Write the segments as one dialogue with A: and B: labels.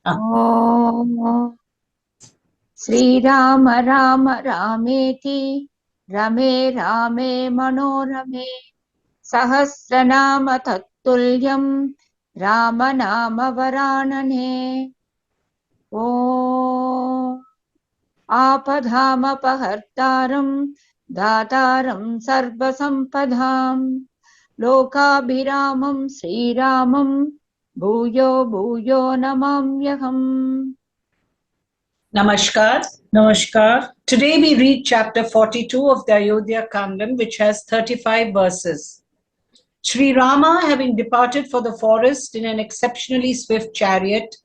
A: ॐ श्रीराम राम रामेति रमे रामे मनोरमे सहस्रनाम तत्तुल्यं राम नाम वरानने। ॐ आपधामपहर्तारं दातारं सर्वसम्पदां लोकाभिरामं श्रीरामं भूयो भूयो नमाम्यहम्।
B: Namaskar.
C: Namaskar.
B: Today we read chapter 42 of the Ayodhya Kandam, which has 35 verses. SriRama, having departed for the forest in an exceptionally swift chariot,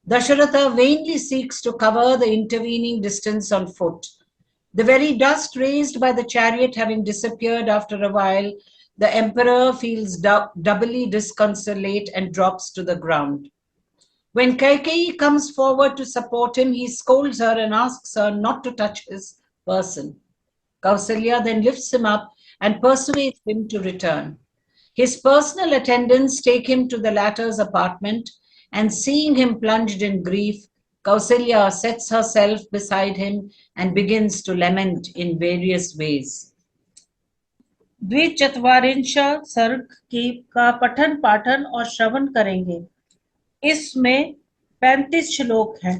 B: Dasharatha vainly seeks to cover the intervening distance on foot. The very dust raised by the chariot having disappeared after a while, the emperor feels doubly disconsolate and drops to the ground. When Kaikeyi comes forward to support him, he scolds her and asks her not to touch his person. Kausalya then lifts him up and persuades him to return. His personal attendants take him to the latter's apartment, and seeing him plunged in grief, Kausalya sets herself beside him and begins to lament in various ways.
C: द्विचत्वारिंश सर्ग की का पठन पाठन और श्रवण करेंगे। इसमें 35 श्लोक हैं।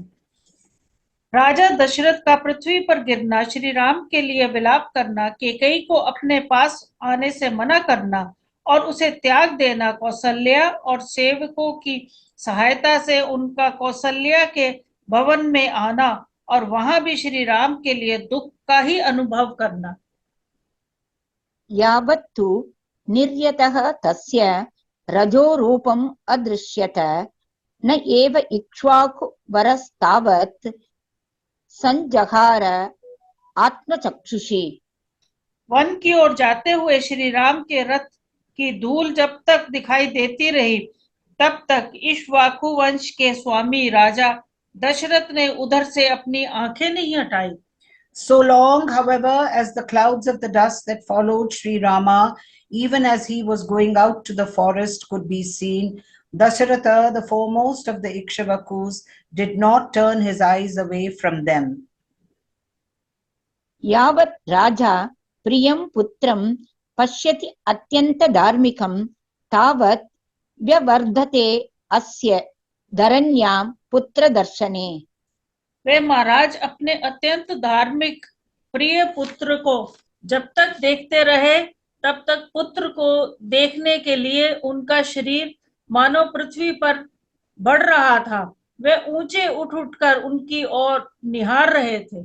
C: राजा दशरथ का पृथ्वी पर गिरना, श्री राम के लिए विलाप करना, कैकेयी को अपने पास आने से मना करना और उसे त्याग देना, कौसल्या और सेवकों की सहायता से उनका कौसल्या के भवन में आना और वहां भी श्री राम के लिए दुख का ही अनुभव करना।
A: यावत्तु निर्यतः तस्य रजोरूपम् अदृश्यत न एव इक्ष्वाकु वरस्तावत् संजहार आत्मचक्षुषी।
C: वन की ओर जाते हुए श्री राम के रथ की धूल जब तक दिखाई देती रही, तब तक इक्ष्वाकु वंश के स्वामी राजा दशरथ ने उधर से अपनी आंखें नहीं हटाई।
B: So long, however, as the clouds of the dust that followed SriRama, even as he was going out to the forest, could be seen, Dasaratha, the foremost of the Ikshvakus, did not turn his eyes away from them.
A: यावत् राजा प्रियं पुत्रं पश्यति अत्यंत धार्मिकं तावत् व्यवर्धते अस्य धरण्यां पुत्र दर्शने।
C: वे महाराज अपने अत्यंत धार्मिक प्रिय पुत्र को जब तक देखते रहे, तब तक पुत्र को देखने के लिए उनका शरीर मानो पृथ्वी पर बढ़ रहा था। वे ऊंचे उठ उठकर उनकी ओर निहार रहे थे।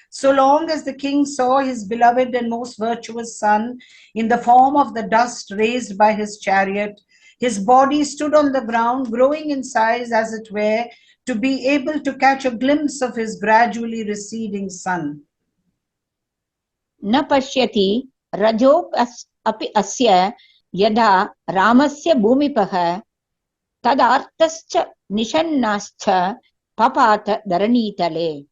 B: So long as the king saw his beloved and most virtuous son in the form of the dust raised by his chariot, his body stood on the ground, growing in size as it were, to be able to catch a glimpse of his gradually receding son.
A: न पश्यति रजो अपि अस्य यदा रामस्य भूमिपः तदार्तश्च निषन्नाश्च पपात धरणीतले।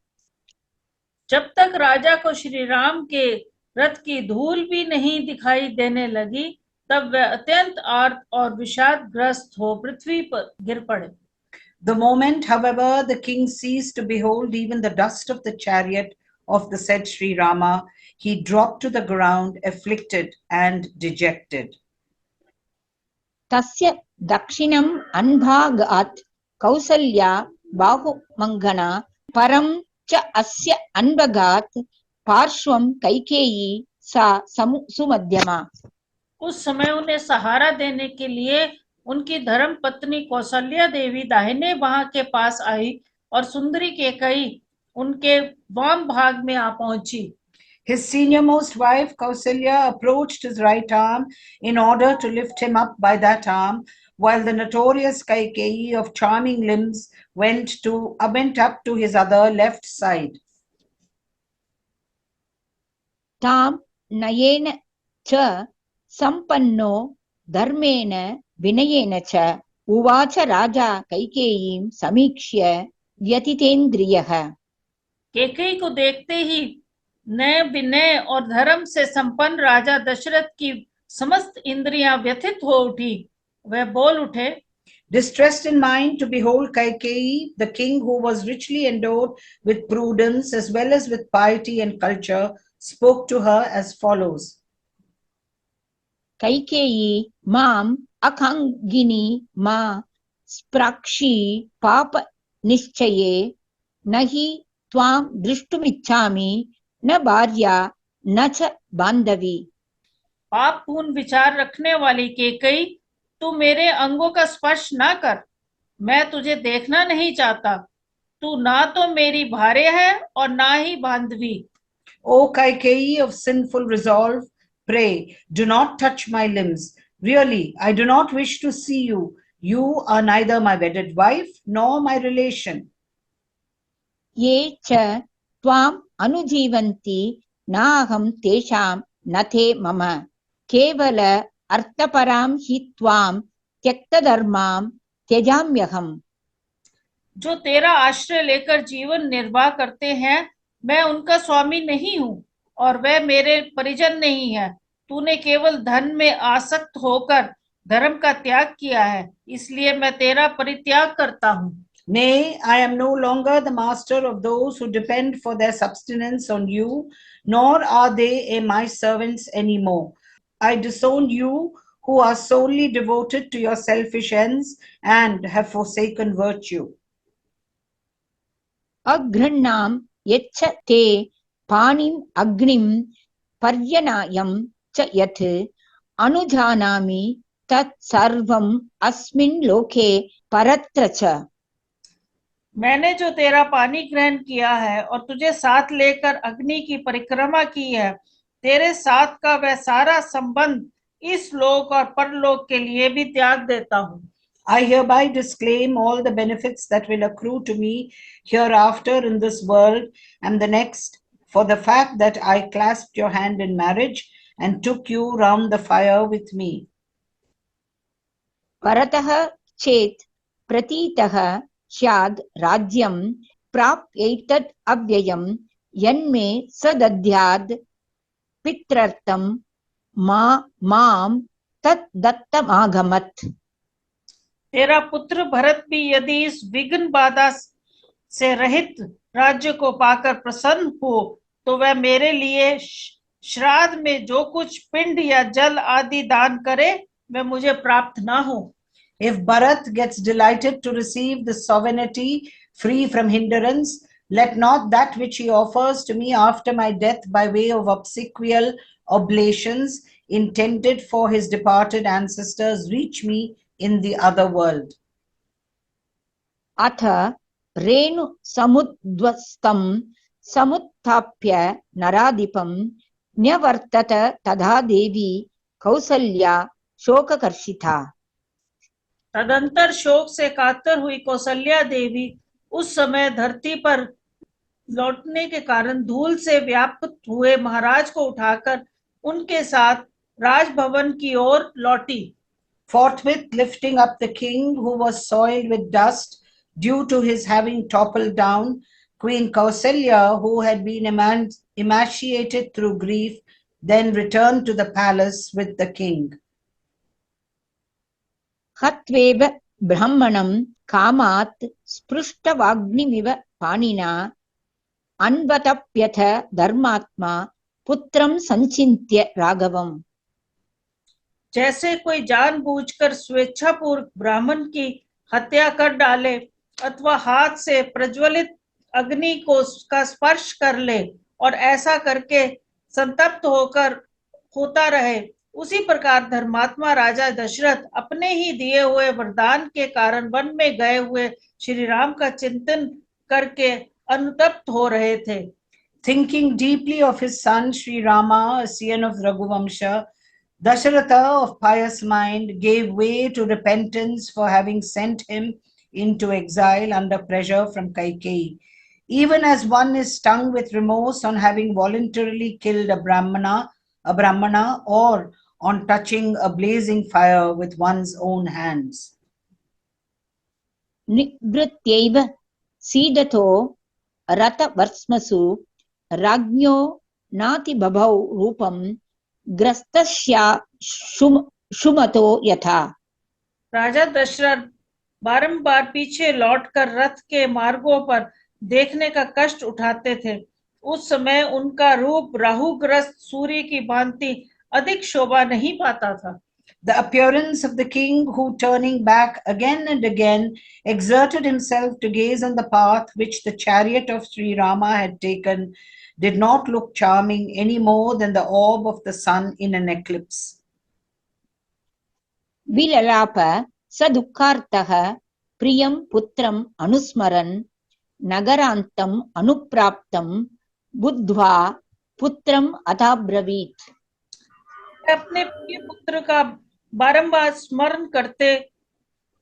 C: जब तक राजा को श्री राम के रथ की धूल भी नहीं दिखाई देने लगी, तब वह अत्यंत आर्त और विषादग्रस्त हो पृथ्वी पर गिर पड़े।
B: The moment, however, the king ceased to behold even the dust of the chariot of the said SriRama, he dropped to the ground, afflicted and dejected.
A: तस्य दक्षिणम् अन्भागात् कौसल्या बाहुमङ्गना परं च अस्य अन्भागात् पार्श्वं कैकेयी सा सुमध्यमा।
C: उस समय उन्हें सहारा देने के लिए उनकी धर्म पत्नी कौसल्या देवी दाहिने बाह के पास आई और सुंदरी कैकेयी उनके वाम भाग में आ पहुंची।
B: His senior-most wife Kausalya approached his right arm in order to lift him up by that arm, while the notorious Kaikeyi of charming limbs went up to his other left side.
A: ताम नयेन च संपन्नो धर्मेण विनयेन च उवाच राजा कैकेयीं समीक्ष्य व्यथितेन्द्रियः।
C: कैकेयी को देखते ही नए विनय और धर्म से संपन्न राजा दशरथ की समस्त इंद्रियां व्यथित हो उठी। वह बोल उठे,
B: Distressed in mind to behold Kaikeyi, the king, who was richly endowed with prudence as well as with piety and culture, spoke to her as follows.
A: Kaikeyi mam akangini ma sprakshi papa nishchaye nahi tvam drishtumichhami na bharya na cha bandhavi.
C: पाप पूर्ण विचार रखने वाली केकई, तू मेरे अंगों का स्पर्श ना कर, मैं तुझे देखना नहीं चाहता, तू ना तो मेरी भार्य है और ना ही बांधवी.
B: O Kaikeyi of sinful resolve, pray, do not touch my limbs. Really, I do not wish to see you. You are neither my wedded wife nor my relation.
A: Ye cha tvam anujivanti naham tesham nathe mama kevala arthaparam hi tvam tyakta dharmam त्यजाम्यहम्.
C: जो तेरा आश्रय लेकर जीवन निर्वाह करते हैं, मैं उनका स्वामी नहीं हूँ और वह मेरे परिजन नहीं है. तूने केवल धन में आसक्त होकर धर्म का त्याग किया है, इसलिए मैं तेरा परित्याग करता हूँ.
B: Nay, I am no longer the master of those who depend for their subsistence on you, nor are they my servants anymore. I disown you who are solely devoted to your selfish ends and have forsaken virtue.
A: अघृण्णाम यच्छ ते पाणिम अग्निम पर्यनायम च यथ अनुजानामि तत् सर्वम अस्मिन् लोके परत्र च.
C: मैंने जो तेरा पानी ग्रहण किया है और तुझे साथ लेकर अग्नि की परिक्रमा की है, तेरे साथ का वह सारा संबंध इस लोक और परलोक के लिए भी त्याग देता हूँ.
B: I hereby disclaim all the benefits that will accrue to me hereafter in this world and the next, for the fact that I clasped your hand in marriage and took you round the fire with me.
A: परतः चेत् प्रतीतः स्याद् राज्यं प्राप्यैतद् अव्ययं यन्मे सदध्याद् पित्रर्थं मां तत् दत्तमागमत्.
C: तेरा पुत्र भरत भी यदि इस विघ्न बाधा से रहित राज्य को पाकर प्रसन्न हो, तो वह मेरे लिए श्राद्ध में जो कुछ पिंड या जल आदि दान करे, वह मुझे प्राप्त ना हो.
B: If Bharat gets delighted to receive the sovereignty free from hindrance, let not that which he offers to me after my death by way of obsequial oblations intended for his departed ancestors reach me in the other world.
A: अथ रेणु समुद्ध्वस्तं समुत्थाप्य नराधिपं न्यवर्तत तथा देवी कौसल्या शोककर्षिता.
C: तदंतर शोक से कातर हुई कौसल्या देवी उस समय धरती पर लौटने के कारण धूल से व्याप्त हुए महाराज को उठाकर उनके साथ राजभवन की ओर लौटी.
B: Forthwith lifting up the king, who was soiled with dust due to his having toppled down, Queen Kausalya, who had been emaciated through grief, then returned to the palace with the king.
A: हत्वेव ब्रह्मणं कामात् स्पृष्टवाग्निमिव पाणिना अन्वतप्यथ धर्मात्मा पुत्रं संचिन्त्य राघवम्.
C: जैसे कोई जानबूझकर स्वेच्छापूर्वक ब्राह्मण की हत्या कर डाले अथवा हाथ से प्रज्वलित अग्नि को का स्पर्श कर ले और ऐसा करके संतप्त होता रहे, उसी प्रकार धर्मात्मा राजा दशरथ अपने ही दिए हुए वरदान के कारण वन में गए हुए श्री राम का चिंतन करके अनुतप्त हो रहे थे.
B: Thinking deeply of his son SriRama, a scion of Raghuvamsha, Dasharatha, of pious mind, gave way to repentance for having sent him into exile under pressure from Kaikeyi. Even as one is stung with remorse on having voluntarily killed a brahmana, or on touching a blazing fire with one's own hands.
A: निवृत्त्यैव सीदतो रथवर्ष्मसु राज्ञो नातिबभौ रूपं ग्रस्तस्या शुमतो यथा.
C: राजा दशरथ बारंबार पीछे लौटकर रथ के मार्गों पर देखने का कष्ट उठाते थे। उस समय उनका रूप राहुग्रस्त सूर्य की भांति अधिक शोभा नहीं पाता था।
B: The appearance of the king, who turning back again and again exerted himself to gaze on the path which the chariot of SriRama had taken, did not look charming any more than the orb of the sun in an eclipse.
A: विललाप स दुःखार्तः प्रियं पुत्रम् अनुस्मरन् नगरान्तम् अनुप्राप्तं बुद्ध्वा पुत्रम् अथाब्रवीत्।
C: अपने प्रिय पुत्र का बारंबार स्मरण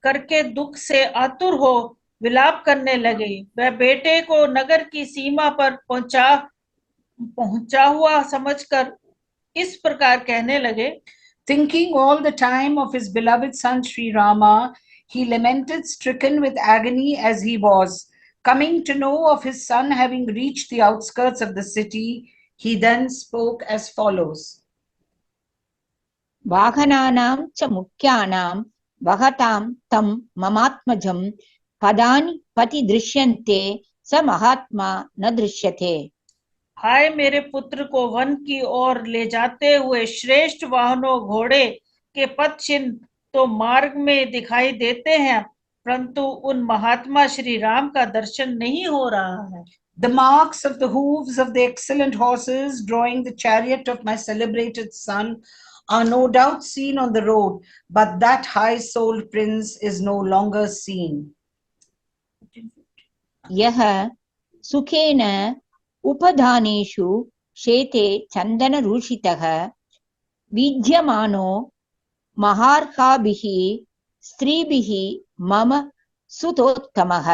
C: करके दुख से आतुर हो विलाप करने लगे। वह बेटे को नगर की सीमा पर पहुंचा हुआ समझकर इस प्रकार कहने लगे।
B: Thinking all the time of his beloved son Sri Rama, he lamented, stricken with agony as he was. Coming to know of his son having reached the outskirts of the city, he then spoke as follows.
A: वाहनानां च मुख्यानां वहतां तं ममात्मजं पदानि पति दृश्यन्ते स महात्मा न दृश्यते।
C: हाय मेरे पुत्र को वन की ओर ले जाते हुए श्रेष्ठ वाहनों घोड़े के पद चिन्ह तो मार्ग में दिखाई देते हैं, परंतु उन महात्मा श्री राम का दर्शन नहीं हो रहा है।
B: The marks of the hooves of the excellent horses drawing the chariot of my celebrated son are no doubt seen on the road, but that high-souled prince is no longer seen.
A: यः सुखेन उपधानेषु शेते चन्दनरूषितः विद्यमानो महार्हाभिः स्त्रीभिः मम सुतोत्तमः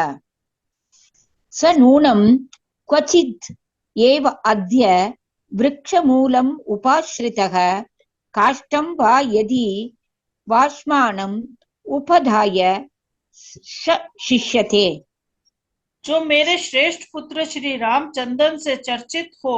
A: स नूनं क्वचित् एव अद्य वृक्षमूलम् उपाश्रितः काष्ठं वा यदि वाष्मानम् उपधाय शिष्यते।
C: जो मेरे श्रेष्ठ पुत्र श्री रामचंद्रन से चर्चित हो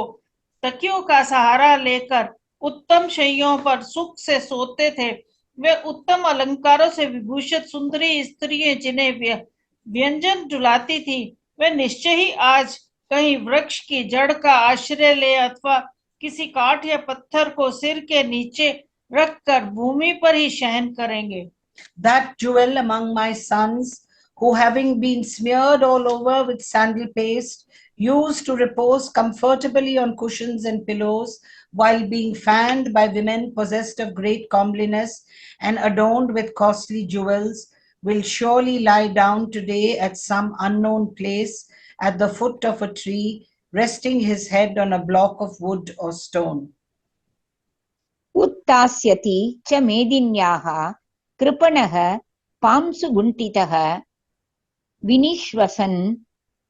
C: तकियों का सहारा लेकर उत्तम शैयों पर सुख से सोते थे, वे उत्तम अलंकारों से विभूषित सुंदरी स्त्रियां जिन्हें व्यंजन डुलाती थी, वे निश्चय ही आज कहीं वृक्ष की जड़ का आश्रय ले अथवा किसी काठ या पत्थर को सिर के नीचे रखकर भूमि पर ही शयन करेंगे।
B: That jewel among my sons, who having been smeared all over with sandal paste, used to repose comfortably on cushions and pillows while being fanned by women possessed of great comeliness and adorned with costly jewels, will surely lie down today at some unknown place at the foot of a tree, resting his head on a block of wood or stone.
A: उत्तास्यति च मेदिन्याः कृपणः पांसु गुण्टितः विनिश्वसन्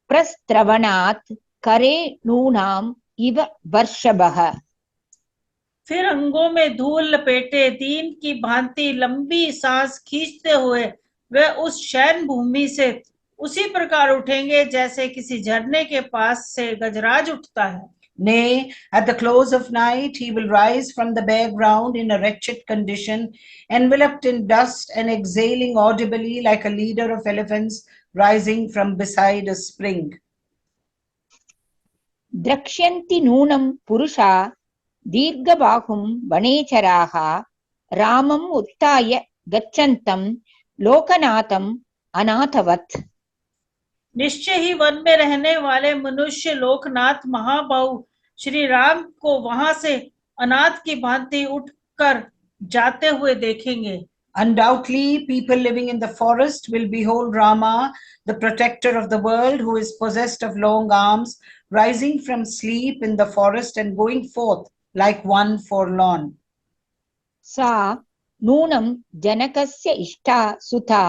A: प्रस्त्रवणात् करे नूनाम् इव वर्षभः।
C: फिर अंगों में धूल लपेटे दीन की भांति लंबी सांस खींचते हुए वे उस शयन भूमि से उसी प्रकार उठेंगे जैसे किसी झरने के पास से गजराज उठता है।
B: Nay, at the close of night, he will rise from the bare ground in a wretched condition, enveloped in dust and exhaling audibly like a leader of elephants rising from beside a spring.
A: द्रक्ष्यन्ति नूनं पुरुषा दीर्घबाहुं वनेचराः रामम् उत्थाय गच्छन्तं लोकनाथम् अनाथवत्।
C: निश्चय ही one में रहने वाले मनुष्य लोकनाथ महाबाहु श्री राम को वहां से अनाथ की भांति उठकर जाते हुए देखेंगे।
B: Undoubtedly, people living in the forest will behold Rama, the protector of the world, who is possessed of long arms, rising from sleep in the forest and going forth like one forlorn.
A: सा नूनं जनकस्य इष्टा सुता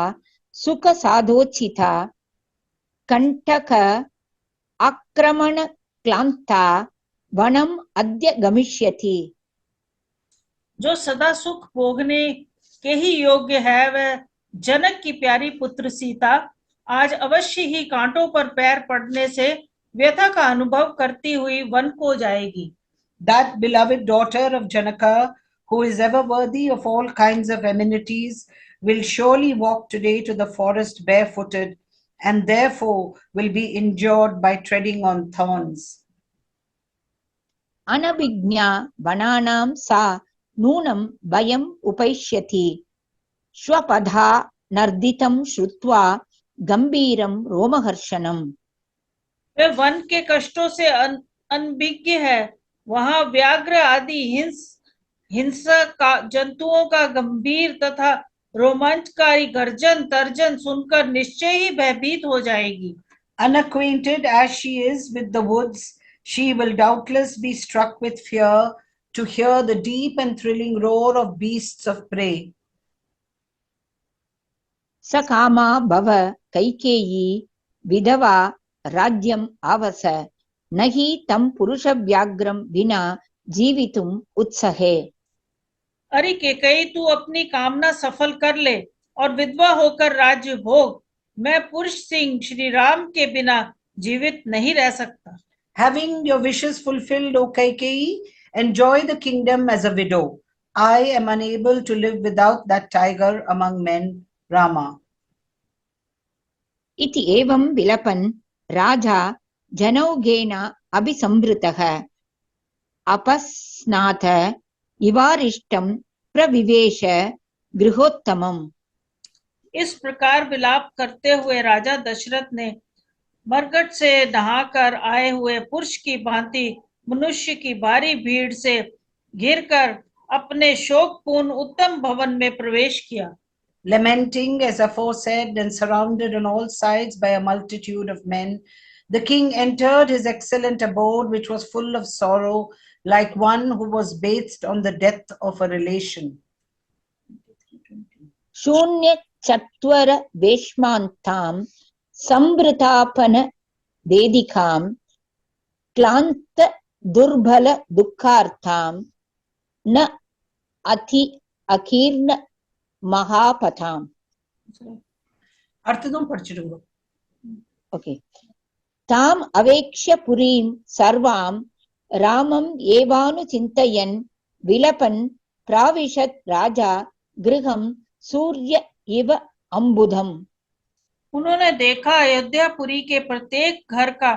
A: सुख साधोचिता कंटक आक्रमण क्लांता वनम अद्य गमिष्यति।
C: जो सदा सुख भोगने के ही योग्य है, वह जनक की प्यारी पुत्र सीता आज अवश्य ही कांटों पर पैर पड़ने से व्यथा का अनुभव करती हुई वन को जाएगी।
B: That beloved daughter of Janaka, who is ever worthy of all kinds of amenities, will surely walk today to the forest barefooted and therefore will be injured by treading on thorns.
A: अनभिज्ञा वनानां सा नूनं भयम् उपैष्यति श्वपधा नर्दितं श्रुत्वा गंभीरं रोमहर्षणम्।
C: Way one के कष्टों से अनभिज्ञ है। वहां व्याघ्र आदि हिंसा का जंतुओं का गंभीर तथा रोमांचकारी गर्जन तर्जन सुनकर निश्चय ही भयभीत हो जाएगी।
B: Unacquainted as she is with the woods, she will doubtless be struck with fear to hear the deep and thrilling roar of beasts of prey.
A: सकामा भव कैकेयी विधवा राज्यम् आवस न हि तं पुरुषव्याघ्रं विना जीवितुम् उत्सहे।
C: अरे कैकेयी, तू अपनी कामना सफल कर ले और विधवा होकर राज्य भोग। मैं पुरुष सिंह श्री राम के बिना जीवित नहीं रह सकता।
B: Having your wishes fulfilled, O Kaikeyi, enjoy the kingdom as a widow. I am unable to live without that tiger among men, Rama.
A: इति एवं विलपन् राजा जनौघेन अभिसंवृतः अपस्नात इवारिष्टं प्रविवेश गृहोत्तमम्।
C: इस प्रकार विलाप करते हुए राजा दशरथ ने मरघट से नहाकर आए हुए पुरुष की भांति मनुष्य की भारी भीड़ से घिरकर अपने शोकपूर्ण उत्तम भवन में प्रवेश किया।
B: Lamenting as aforesaid and surrounded on all sides by a multitude of men, the king entered his excellent abode, which was full of sorrow, like one who was bathed on the death of a relation.
A: शून्य चत्वर वेश्मान्तां संवृतापन वेदिकां क्लान्त दुर्बल दुःखार्तां न अकीर्ण महापथाम।
B: अर्थदों पढ़िरुंगा।
A: Okay. ताम अवेक्ष्य पुरीं सर्वां रामं एवानुचिन्तयन् विलपन् प्राविशत् राजा गृहं सूर्य इव अम्बुधम।
C: उन्होंने देखा अयोध्यापुरी के प्रत्येक घर का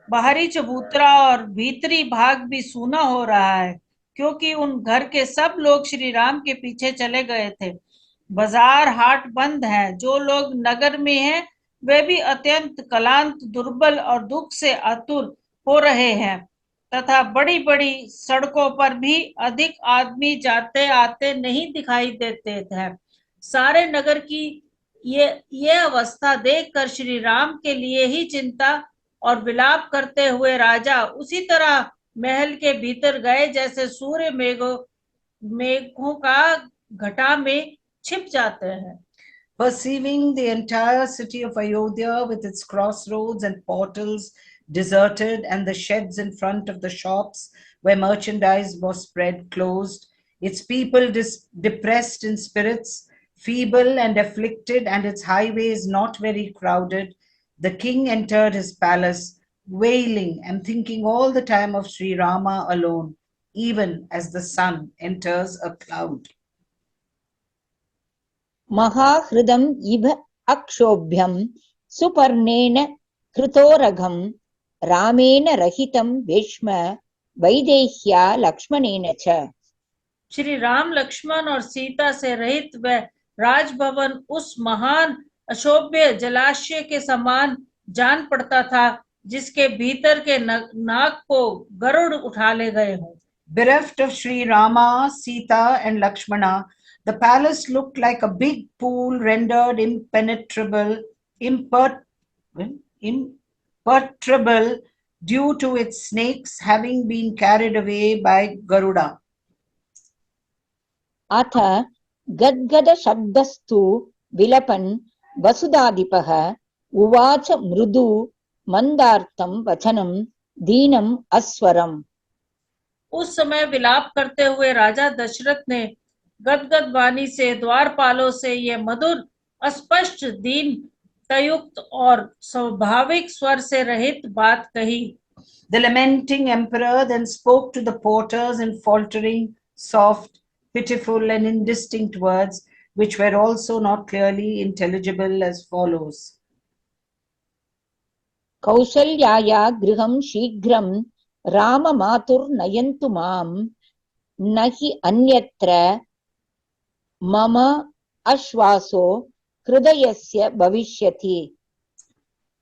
C: बाहरी चबूतरा और भीतरी भाग भी सूना हो रहा है, क्योंकि उन घर के सब लोग श्री राम के पीछे चले गए थे। बाजार हाट बंद हैं। जो लोग नगर में हैं वे भी अत्यंत क्लांत दुर्बल और दुख से आतुर हो रहे हैं तथा बड़ी बड़ी सड़कों पर भी अधिक आदमी जाते आते नहीं दिखाई देते हैं। सारे नगर की ये अवस्था देखकर श्री राम के लिए ही चिंता और विलाप करते हुए राजा उसी तरह महल के भीतर गए जैसे सूर्य मेघों का घटा में छिप जाते हैं।
B: Perceiving the entire city of Ayodhya with its crossroads and portals deserted and the sheds in front of the shops where merchandise was spread closed, its people depressed in spirits, feeble and afflicted, and its highways not very crowded, the king entered his palace, wailing and thinking all the time of SriRama alone, even as the sun enters a cloud.
A: महाहृदम् इव अक्षोभ्यं सुपर्णेन कृतोरघं रामेण रहितं वेश्म वैदेह्या लक्ष्मणेन च।
C: श्री राम लक्ष्मण और सीता से रहित वह राजभवन उस महान अशोभ्य जलाशय के समान जान पड़ता था जिसके भीतर के नाग को गरुड़ उठा ले गए हों।
B: Bereft of Sri Rama, Sita and Lakshmana, the palace looked like a big pool rendered impenetrable due to its snakes having been carried away by Garuda.
A: अथ गद्गद शब्दस्तु विलपन् वसुधाधिपः उवाच मृदु मंदार्तं वचनं दीनम् अस्वरम्।
C: उस समय विलाप करते हुए राजा दशरथ ने गदगद वाणी से द्वारपालों से यह मधुर अस्पष्ट दीन तयुक्त और स्वाभाविक स्वर से रहित बात कही।
B: The lamenting emperor then spoke to the porters in faltering, soft, pitiful and indistinct words, which were also not clearly intelligible as follows.
A: Kausalyaya griham shigram Rama matur nayantu mam nahi anyatra mama ashvaso hridayasya bhavishyati.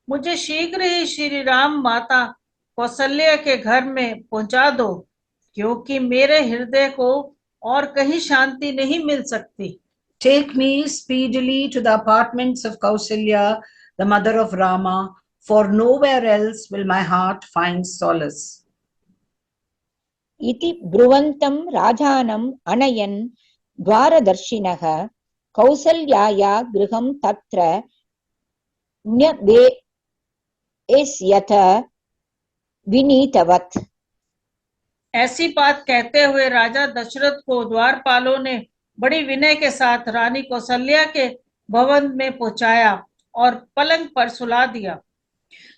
C: मुझे शीघ्र ही श्री राम माता कौशल्या के घर में पहुंचा दो, क्योंकि मेरे हृदय को और कहीं शांति नहीं मिल सकती।
B: Take me speedily to the apartments of Kausalya, the mother of Rama, for nowhere else will my heart find solace.
A: Iti bruvantam rajanam anayan dwaradarshinaha Kausalyaya griham tatra nyavesyatha vinitavat.
C: ऐसी बात कहते हुए राजा दशरथ को द्वारपालों ने बड़ी विनय के साथ रानी कौशल्या के भवन में पहुंचाया और पलंग पर सुला दिया।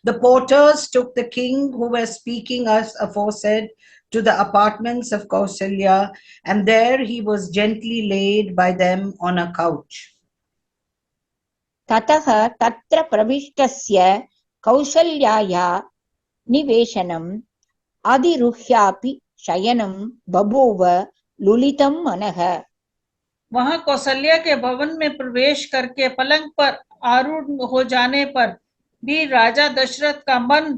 B: The porters took the king who was speaking as aforesaid to the apartments of Kausalya, and there he was gently laid by them on a couch.
A: ततः तत्र प्रविष्टस्य कौसल्याया निवेशनम् अधिरुह्यापि शयनं बभूव लुलितं मनः।
C: वहां कौशल्या के भवन में प्रवेश करके पलंग पर आरूढ़ हो जाने पर भी राजा दशरथ का मन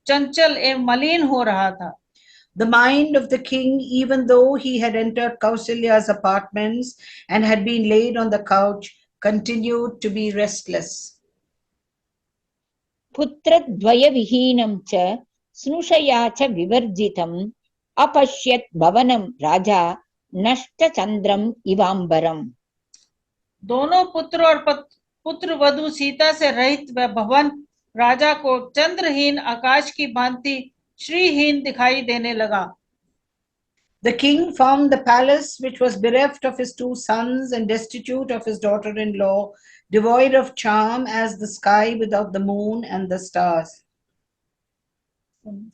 C: चंचल एवं मलिन हो रहा था।
B: The mind of the king, even though he had entered Kausalya's apartments and had been laid on the couch, continued to be restless.
A: पुत्रद्वयविहीनं च स्नुषया च विवर्जितम् अपश्यत् भवनं राजा नष्टचन्द्रम् इवाम्बरम्।
C: दोनों पुत्र और पुत्र वधु सीता से रहित वह भवन राजा को चंद्रहीन आकाश की भांति श्रीहीन दिखाई देने लगा।
B: The king found the palace, which was bereft of his two sons and destitute of his daughter-in-law, devoid of charm as the sky without the moon and the stars.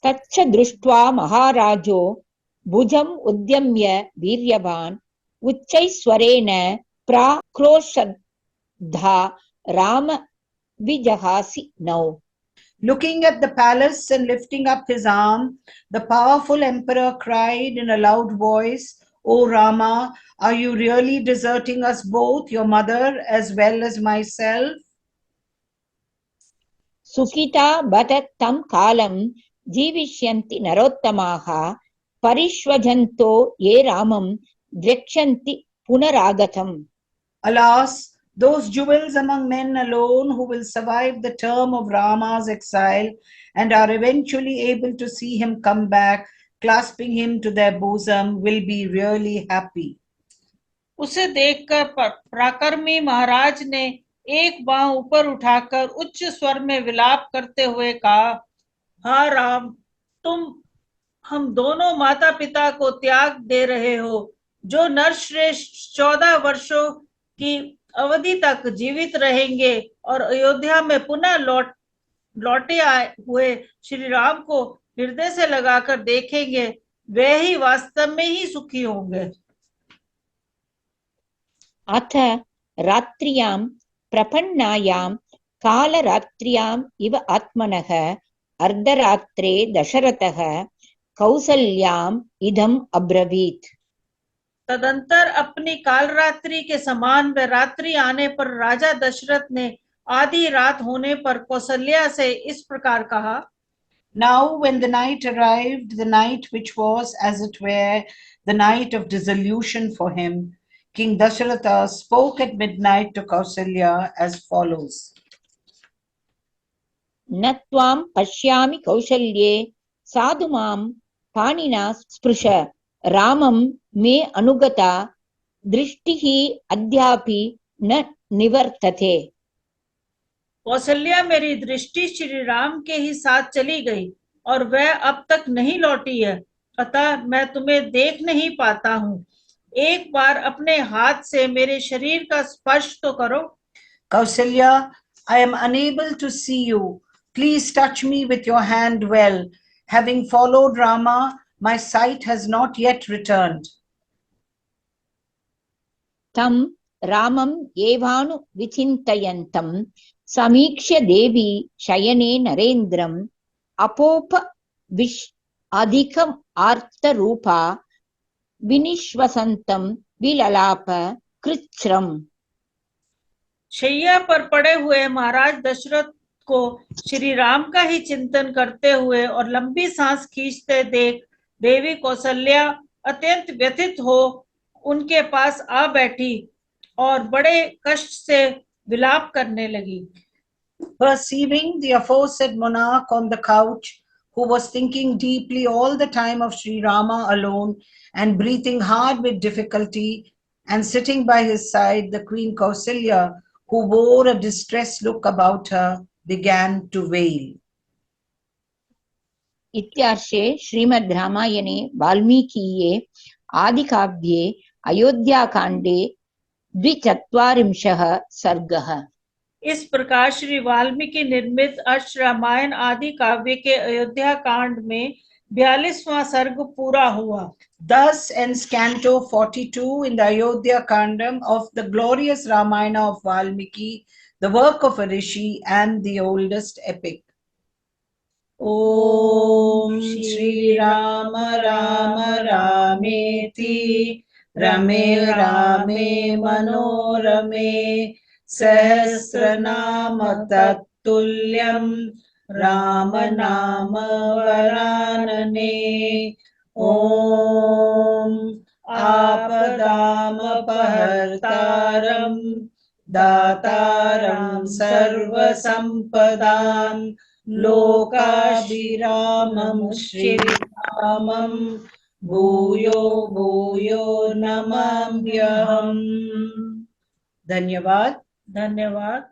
A: तच्च दृष्ट्वा महाराजो भुजम् उद्यम्य वीर्यवान् उच्चैस्वरेण प्राक्रोशद्धा राम विजहासि नौ।
B: Looking at the palace and lifting up his arm, the powerful emperor cried in a loud voice, "O Rama, are you really deserting us both, your mother as well as myself?"
A: सुखिता बत तं कालं जीविष्यन्ति नरोत्तमाः परिष्वजन्तो ये रामं द्रक्ष्यन्ति पुनरागतम्।
B: Alas, those jewels among men alone who will survive the term of Rama's exile and are eventually able to see him come back, clasping him to their bosom, will be really happy.
C: उसे देखकर पराक्रमी महाराज ने एक बांह ऊपर उठाकर उच्च स्वर में विलाप करते हुए कहा, हाँ राम, तुम हम दोनों माता पिता को त्याग दे रहे हो, जो नरश्रेष्ठ 14 वर्षों की अवधि तक जीवित रहेंगे और अयोध्या में पुनः लौटे आए हुए श्री राम को हृदय से लगाकर देखेंगे, वे ही वास्तव में ही सुखी होंगे।
A: अथ रात्र्यां प्रपन्नायां कालरात्र्याम् इव आत्मनः अर्धरात्रे दशरथः कौसल्याम् इदम् अब्रवीत्।
C: तदंतर अपनी कालरात्रि के समान व रात्रि आने पर राजा दशरथ ने आधी रात होने पर कौसल्या से इस प्रकार कहा।
B: Now when the night arrived, the night which was, as it were, the night of dissolution for him, King Dasharatha spoke at midnight to Kausalya as follows.
A: न त्वां पश्यामि कौसल्ये साधु मां पाणिना स्पृश रामं मे अनुगता दृष्टिः अद्यापि न निवर्तते।
C: कौसल्या, मेरी दृष्टि श्री राम के ही साथ चली गई और वह अब तक नहीं लौटी है, अतः मैं तुम्हें देख नहीं पाता हूँ। एक बार अपने हाथ से मेरे शरीर का स्पर्श तो करो।
B: Kausalya, I am unable to see you. Please touch me with your hand well. Having followed Rama, my sight has not yet returned.
A: तं रामं एवानु विचिन्तयन्तं समीक्ष्य देवी शयने नरेन्द्रम् अपोप विश् अधिकम् आर्तरूपा विनिश्वसन्तं विललाप कृच्छ्रम्।
C: शैया पर पड़े हुए महाराज दशरथ को श्री राम का ही चिंतन करते हुए और लंबी सांस खींचते देख देवी कौसल्या अत्यंत व्यथित हो उनके पास आ बैठी और बड़े कष्ट से विलाप करने लगी।
B: Perceiving the aforesaid monarch on the couch, who was thinking deeply all the time of SriRama alone and breathing hard with difficulty, and sitting by his side the Queen Kausalya, who wore a distressed look about her, began to wail.
A: इत्यार्षे श्रीमद् रामायणे वाल्मीकीये आदिकाव्ये अयोध्याकाण्डे 24 सर्गः।
C: इस प्रकार श्री वाल्मीकि निर्मित अष्ट रामायण आदि काव्य के अयोध्या कांड में 42वां सर्ग पूरा हुआ।
B: Thus ends Canto 42 in the Ayodhya Kandam of the glorious Ramayana of Valmiki, the work of a rishi and the oldest epic. Om Shri Rama Rama Rameti Rame Rame Manorame Sahasranama Tattulyam Rama Nama Varanane. Om Apadam Apahartaram Dataram Sarva Sampadam Lokabhiramam Shri Ramam Bhuyo Bhuyo Namamyaham. Dhanyavad.
C: धन्यवाद।